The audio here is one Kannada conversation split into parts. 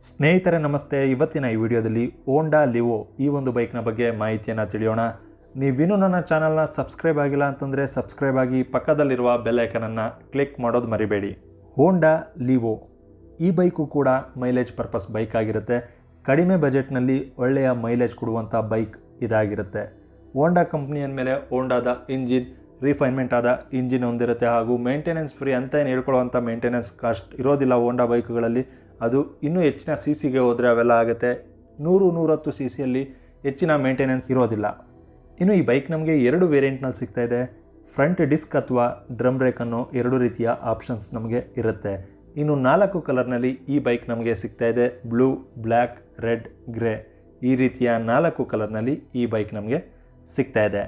ಸ್ನೇಹಿತರೆ ನಮಸ್ತೆ. ಇವತ್ತಿನ ಈ ವಿಡಿಯೋದಲ್ಲಿ ಹೋಂಡಾ ಲಿವೋ ಈ ಒಂದು ಬೈಕ್ನ ಬಗ್ಗೆ ಮಾಹಿತಿಯನ್ನು ತಿಳಿಯೋಣ. ನೀವಿನ್ನೂ ನನ್ನ ಚಾನಲ್ನ ಸಬ್ಸ್ಕ್ರೈಬ್ ಆಗಿಲ್ಲ ಅಂತಂದರೆ ಸಬ್ಸ್ಕ್ರೈಬ್ ಆಗಿ, ಪಕ್ಕದಲ್ಲಿರುವ ಬೆಲ್ ಐಕನನ್ನು ಕ್ಲಿಕ್ ಮಾಡೋದು ಮರಿಬೇಡಿ. ಹೋಂಡಾ ಲಿವೋ ಈ ಬೈಕು ಕೂಡ ಮೈಲೇಜ್ ಪರ್ಪಸ್ ಬೈಕ್ ಆಗಿರುತ್ತೆ. ಕಡಿಮೆ ಬಜೆಟ್ನಲ್ಲಿ ಒಳ್ಳೆಯ ಮೈಲೇಜ್ ಕೊಡುವಂಥ ಬೈಕ್ ಇದಾಗಿರುತ್ತೆ. ಹೋಂಡಾ ಕಂಪ್ನಿಯ ಮೇಲೆ ಹೋಂಡಾದ ಇಂಜಿನ್, ರಿಫೈನ್ಮೆಂಟ್ ಆದ ಇಂಜಿನ್ ಹೊಂದಿರುತ್ತೆ ಹಾಗೂ ಮೇಂಟೆನೆನ್ಸ್ ಫ್ರೀ ಅಂತ ಏನು ಹೇಳ್ಕೊಳ್ಳುವಂಥ ಮೇಂಟೆನೆನ್ಸ್ ಕಾಸ್ಟ್ ಇರೋದಿಲ್ಲ ಹೋಂಡಾ ಬೈಕ್ಗಳಲ್ಲಿ. ಅದು ಇನ್ನೂ ಹೆಚ್ಚಿನ ಸಿ ಸಿಗೆ ಹೋದರೆ ಅವೆಲ್ಲ ಆಗುತ್ತೆ. 100-110 ಸಿ ಸಿಯಲ್ಲಿ ಹೆಚ್ಚಿನ ಮೇಂಟೆನೆನ್ಸ್ ಇರೋದಿಲ್ಲ. ಇನ್ನು ಈ ಬೈಕ್ ನಮಗೆ 2 ವೇರಿಯಂಟ್ನಲ್ಲಿ ಸಿಗ್ತಾಯಿದೆ. ಫ್ರಂಟ್ ಡಿಸ್ಕ್ ಅಥವಾ ಡ್ರಮ್ ಬ್ರೇಕ್ ಅನ್ನೋ 2 ರೀತಿಯ ಆಪ್ಷನ್ಸ್ ನಮಗೆ ಇರುತ್ತೆ. ಇನ್ನು 4 ಕಲರ್ನಲ್ಲಿ ಈ ಬೈಕ್ ನಮಗೆ ಸಿಗ್ತಾಯಿದೆ. ಬ್ಲೂ, ಬ್ಲ್ಯಾಕ್, ರೆಡ್, ಗ್ರೇ ಈ ರೀತಿಯ 4 ಕಲರ್ನಲ್ಲಿ ಈ ಬೈಕ್ ನಮಗೆ ಸಿಗ್ತಾಯಿದೆ.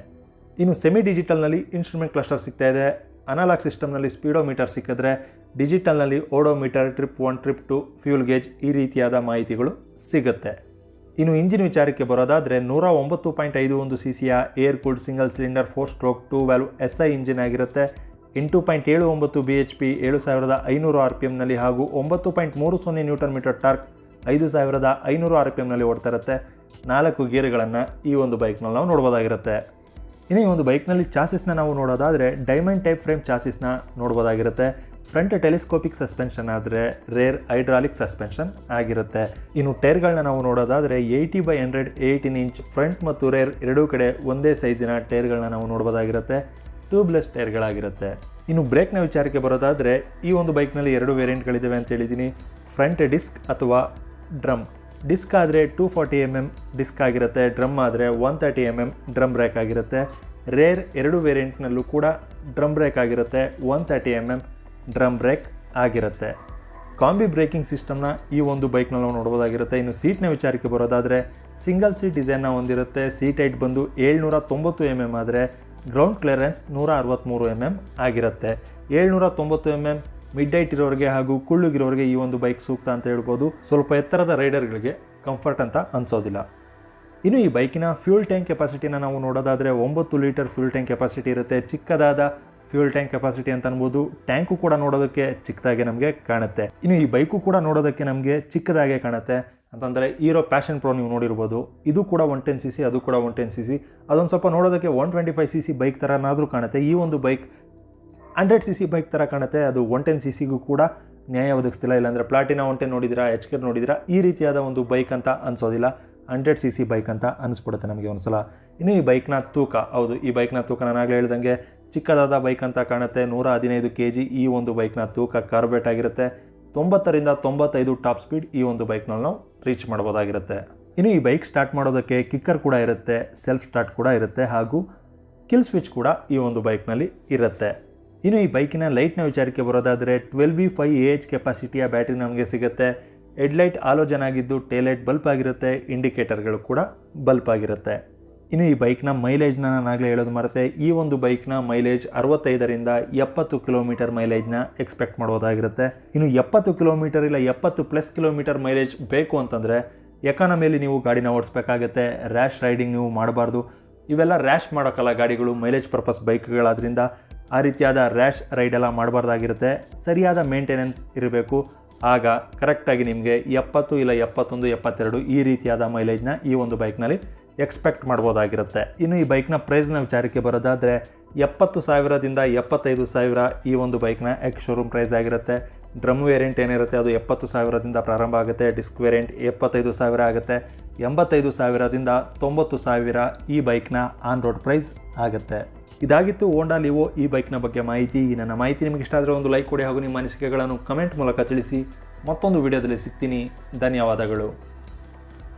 ಇನ್ನು ಸೆಮಿ ಡಿಜಿಟಲ್ನಲ್ಲಿ ಇನ್ಸ್ಟ್ರೂಮೆಂಟ್ ಕ್ಲಸ್ಟರ್ ಸಿಗ್ತಾಯಿದೆ. ಅನಲಾಗ್ ಸಿಸ್ಟಮ್ನಲ್ಲಿ ಸ್ಪೀಡೋಮೀಟರ್ ಸಿಕ್ಕಿದ್ರೆ, ಡಿಜಿಟಲ್ನಲ್ಲಿ odometer, trip 1, trip 2, fuel gauge ಈ ರೀತಿಯಾದ ಮಾಹಿತಿಗಳು ಸಿಗುತ್ತೆ. ಇನ್ನು ಇಂಜಿನ್ ವಿಚಾರಕ್ಕೆ ಬರೋದಾದರೆ 109.51 ಸಿ ಸಿಯ air cooled single cylinder 4 stroke 2 valve SI engine ಆಗಿರುತ್ತೆ. 8.79 BHP 7500 RPMನಲ್ಲಿ ಹಾಗೂ 9.30 ನ್ಯೂಟನ್ ಮೀಟರ್ ಟಾರ್ಕ್ 5500 RPMನಲ್ಲಿ ಓಡ್ತಾ ಇರುತ್ತೆ. 4 ಗೇರ್ಗಳನ್ನು ಈ ಒಂದು ಬೈಕ್ನಲ್ಲಿ ನಾವು ನೋಡ್ಬೋದಾಗಿರುತ್ತೆ. ಇನ್ನು ಈ ಒಂದು ಬೈಕ್ನಲ್ಲಿ ಚಾಸಿಸ್ನ ನಾವು ನೋಡೋದಾದರೆ ಡೈಮಂಡ್ ಟೈಪ್ ಫ್ರೇಮ್ ಚಾಸಿಸ್ನ ನೋಡ್ಬೋದಾಗಿರುತ್ತೆ. ಫ್ರಂಟ್ ಟೆಲಿಸ್ಕೋಪಿಕ್ ಸಸ್ಪೆನ್ಷನ್ ಆದರೆ ರೇರ್ ಹೈಡ್ರಾಲಿಕ್ ಸಸ್ಪೆನ್ಷನ್ ಆಗಿರುತ್ತೆ. ಇನ್ನು ಟೈರ್ಗಳನ್ನ ನಾವು ನೋಡೋದಾದರೆ 80/100 18 ಇಂಚ್ ಫ್ರಂಟ್ ಮತ್ತು ರೇರ್ ಎರಡೂ ಕಡೆ ಒಂದೇ ಸೈಜಿನ ಟೈರ್ಗಳನ್ನ ನಾವು ನೋಡ್ಬೋದಾಗಿರುತ್ತೆ. ಟ್ಯೂಬ್ಲೆಸ್ ಟೈರ್ಗಳಾಗಿರುತ್ತೆ. ಇನ್ನು ಬ್ರೇಕ್ನ ವಿಚಾರಕ್ಕೆ ಬರೋದಾದರೆ ಈ ಒಂದು ಬೈಕ್ನಲ್ಲಿ 2 ವೇರಿಯಂಟ್ಗಳಿದ್ದಾವೆ ಅಂತ ಹೇಳಿದ್ದೀನಿ. ಫ್ರಂಟ್ ಡಿಸ್ಕ್ ಅಥವಾ ಡ್ರಮ್. ಡಿಸ್ಕ್ ಆದರೆ 240 mm ಡಿಸ್ಕ್ ಆಗಿರುತ್ತೆ. ಡ್ರಮ್ ಆದರೆ 130 mm ಡ್ರಮ್ ಬ್ರೇಕ್ ಆಗಿರುತ್ತೆ. ರೇರ್ 2 ವೇರಿಯಂಟ್ನಲ್ಲೂ ಕೂಡ ಡ್ರಮ್ ಬ್ರೇಕ್ ಆಗಿರುತ್ತೆ. 130 mm ಡ್ರಮ್ ಬ್ರೇಕ್ ಆಗಿರುತ್ತೆ. ಕಾಂಬಿ ಬ್ರೇಕಿಂಗ್ ಸಿಸ್ಟಮ್ನ ಈ ಒಂದು ಬೈಕ್ನಲ್ಲಿ ನಾವು ನೋಡ್ಬೋದಾಗಿರುತ್ತೆ. ಇನ್ನು ಸೀಟ್ನ ವಿಚಾರಕ್ಕೆ ಬರೋದಾದರೆ ಸಿಂಗಲ್ ಸೀಟ್ ಡಿಸೈನ್ನ ಹೊಂದಿರುತ್ತೆ. ಸೀಟ್ ಹೈಟ್ ಬಂದು 790 mm ಆದರೆ ಗ್ರೌಂಡ್ ಕ್ಲಿಯರೆನ್ಸ್ 163 mm ಆಗಿರುತ್ತೆ. 790 mm ಮಿಡ್ ಹೈಟ್ ಇರೋರಿಗೆ ಹಾಗೂ ಕುಳ್ಳುಗಿರೋರಿಗೆ ಈ ಒಂದು ಬೈಕ್ ಸೂಕ್ತ ಅಂತ ಹೇಳ್ಬೋದು. ಸ್ವಲ್ಪ ಎತ್ತರದ ರೈಡರ್ಗಳಿಗೆ ಕಂಫರ್ಟ್ ಅಂತ ಅನಿಸೋದಿಲ್ಲ. ಇನ್ನು ಈ ಬೈಕಿನ ಫ್ಯೂಲ್ ಟ್ಯಾಂಕ್ ಕೆಪಾಸಿಟಿನ ನಾವು ನೋಡೋದಾದರೆ 9 ಲೀಟರ್ ಫ್ಯೂಲ್ ಟ್ಯಾಂಕ್ ಕೆಪಾಸಿಟಿ ಇರುತ್ತೆ. ಚಿಕ್ಕದಾದ ಫ್ಯೂಲ್ ಟ್ಯಾಂಕ್ ಕೆಪಾಸಿಟಿ ಅಂತ ಅನ್ಬೋದು. ಟ್ಯಾಂಕು ಕೂಡ ನೋಡೋದಕ್ಕೆ ಚಿಕ್ಕದಾಗೆ ನಮಗೆ ಕಾಣುತ್ತೆ. ಇನ್ನು ಈ ಬೈಕು ಕೂಡ ನೋಡೋದಕ್ಕೆ ನಮಗೆ ಚಿಕ್ಕದಾಗೆ ಕಾಣುತ್ತೆ. ಅಂತಂದರೆ ಹೀರೋ ಪ್ಯಾಷನ್ ಪ್ರೋ ನೀವು ನೋಡಿರ್ಬೋದು. ಇದು ಕೂಡ 110 cc, ಅದು ಕೂಡ 110 cc. ಅದೊಂದು ಸ್ವಲ್ಪ ನೋಡೋದಕ್ಕೆ 125 cc ಬೈಕ್ ಥರನಾದರೂ ಕಾಣುತ್ತೆ. ಈ ಒಂದು ಬೈಕ್ 100 cc ಬೈಕ್ ಥರ ಕಾಣುತ್ತೆ. ಅದು 110 cc ಕೂಡ ನ್ಯಾಯ ಒದಗಿಸ್ತಿಲ್ಲ. ಇಲ್ಲಾಂದರೆ ಪ್ಲಾಟಿನಾ 110 ನೋಡಿದಿರಾ, HK ನೋಡಿದಿರಾ, ಈ ರೀತಿಯಾದ ಒಂದು ಬೈಕ್ ಅಂತ ಅನಿಸೋದಿಲ್ಲ. 100 cc ಬೈಕ್ ಅಂತ ಅನಿಸ್ಬಿಡುತ್ತೆ ನಮಗೆ ಒಂದ್ಸಲ. ಇನ್ನು ಈ ಬೈಕ್ನ ತೂಕ, ಹೌದು ಈ ಬೈಕ್ನ ತೂಕ ನಾನು ಆಗಲೇ ಹೇಳ್ದಂಗೆ ಚಿಕ್ಕದಾದ ಬೈಕ್ ಅಂತ ಕಾಣುತ್ತೆ. 115 kg ಈ ಒಂದು ಬೈಕ್ನ ತೂಕ ಕಾರ್ಬೇಟ್ ಆಗಿರುತ್ತೆ. 90ರಿಂದ 95 ಟಾಪ್ ಸ್ಪೀಡ್ ಈ ಒಂದು ಬೈಕ್ನಲ್ಲಿ ನಾವು ರೀಚ್ ಮಾಡ್ಬೋದಾಗಿರುತ್ತೆ. ಇನ್ನು ಈ ಬೈಕ್ ಸ್ಟಾರ್ಟ್ ಮಾಡೋದಕ್ಕೆ ಕಿಕ್ಕರ್ ಕೂಡ ಇರುತ್ತೆ, ಸೆಲ್ಫ್ ಸ್ಟಾರ್ಟ್ ಕೂಡ ಇರುತ್ತೆ ಹಾಗೂ ಕಿಲ್ ಸ್ವಿಚ್ ಕೂಡ ಈ ಒಂದು ಬೈಕ್ನಲ್ಲಿ ಇರುತ್ತೆ. ಇನ್ನು ಈ ಬೈಕಿನ ಲೈಟ್ನ ವಿಚಾರಕ್ಕೆ ಬರೋದಾದರೆ 12V 5Ah ಕೆಪಾಸಿಟಿಯ ಬ್ಯಾಟ್ರಿ ನಮಗೆ ಸಿಗುತ್ತೆ. ಹೆಡ್ಲೈಟ್ ಆಲೋಜನ್ ಆಗಿದ್ದು ಟೇಲೈಟ್ ಬಲ್ಪ್ ಆಗಿರುತ್ತೆ. ಇಂಡಿಕೇಟರ್ಗಳು ಕೂಡ ಬಲ್ಪ್ ಆಗಿರುತ್ತೆ. ಇನ್ನು ಈ ಬೈಕ್ನ ಮೈಲೇಜ್ನ ನಾನು ಆಗಲೇ ಹೇಳೋದು ಮರೆತೆ. ಈ ಒಂದು ಬೈಕ್ನ ಮೈಲೇಜ್ 65ರಿಂದ 70 ಕಿಲೋಮೀಟರ್ ಮೈಲೇಜ್ನ ಎಕ್ಸ್ಪೆಕ್ಟ್ ಮಾಡ್ಬೋದಾಗಿರುತ್ತೆ. ಇನ್ನು 70 ಕಿಲೋಮೀಟರ್ ಇಲ್ಲ 70+ ಕಿಲೋಮೀಟರ್ ಮೈಲೇಜ್ ಬೇಕು ಅಂತಂದರೆ ಎಕಾನಮಿಯಲ್ಲಿ ನೀವು ಗಾಡಿನ ಓಡಿಸ್ಬೇಕಾಗತ್ತೆ. ರ್ಯಾಶ್ ರೈಡಿಂಗ್ ನೀವು ಮಾಡಬಾರ್ದು. ಇವೆಲ್ಲ ರ್ಯಾಶ್ ಮಾಡೋಕ್ಕಲ್ಲ ಗಾಡಿಗಳು, ಮೈಲೇಜ್ ಪರ್ಪಸ್ ಬೈಕ್ಗಳಾದ್ರಿಂದ ಆ ರೀತಿಯಾದ ರ್ಯಾಶ್ ರೈಡೆಲ್ಲ ಮಾಡಬಾರ್ದಾಗಿರುತ್ತೆ. ಸರಿಯಾದ ಮೇಂಟೆನೆನ್ಸ್ ಇರಬೇಕು. ಆಗ ಕರೆಕ್ಟಾಗಿ ನಿಮಗೆ 70 ಇಲ್ಲ 71, 72 ಈ ರೀತಿಯಾದ ಮೈಲೇಜ್ನ ಈ ಒಂದು ಬೈಕ್ನಲ್ಲಿ ಎಕ್ಸ್ಪೆಕ್ಟ್ ಮಾಡ್ಬೋದಾಗಿರುತ್ತೆ. ಇನ್ನು ಈ ಬೈಕ್ನ ಪ್ರೈಸ್ನ ವಿಚಾರಕ್ಕೆ ಬರೋದಾದರೆ 70,000ದಿಂದ 75,000 ಈ ಒಂದು ಬೈಕ್ನ ಎಕ್ಸ್ ಶೋರೂಮ್ ಪ್ರೈಸ್ ಆಗಿರುತ್ತೆ. ಡ್ರಮ್ ವೇರಿಯಂಟ್ ಏನಿರುತ್ತೆ ಅದು 70,000ದಿಂದ ಪ್ರಾರಂಭ ಆಗುತ್ತೆ. ಡಿಸ್ಕ್ ವೇರಿಯಂಟ್ 75,000 ಆಗುತ್ತೆ. 85,000ದಿಂದ 90,000 ಈ ಬೈಕ್ನ ಆನ್ ರೋಡ್ ಪ್ರೈಸ್ ಆಗುತ್ತೆ. ಇದಾಗಿತ್ತು ಹೋಂಡಾ ಲಿವೋ ಈ ಬೈಕ್ನ ಬಗ್ಗೆ ಮಾಹಿತಿ. ಈ ನನ್ನ ಮಾಹಿತಿ ನಿಮಗೆ ಇಷ್ಟ ಆದರೆ ಒಂದು ಲೈಕ್ ಕೊಡಿ ಹಾಗೂ ನಿಮ್ಮ ಅನಿಸಿಕೆಗಳನ್ನು ಕಮೆಂಟ್ ಮೂಲಕ ತಿಳಿಸಿ. ಮತ್ತೊಂದು ವಿಡಿಯೋದಲ್ಲಿ ಸಿಗ್ತೀನಿ. ಧನ್ಯವಾದಗಳು.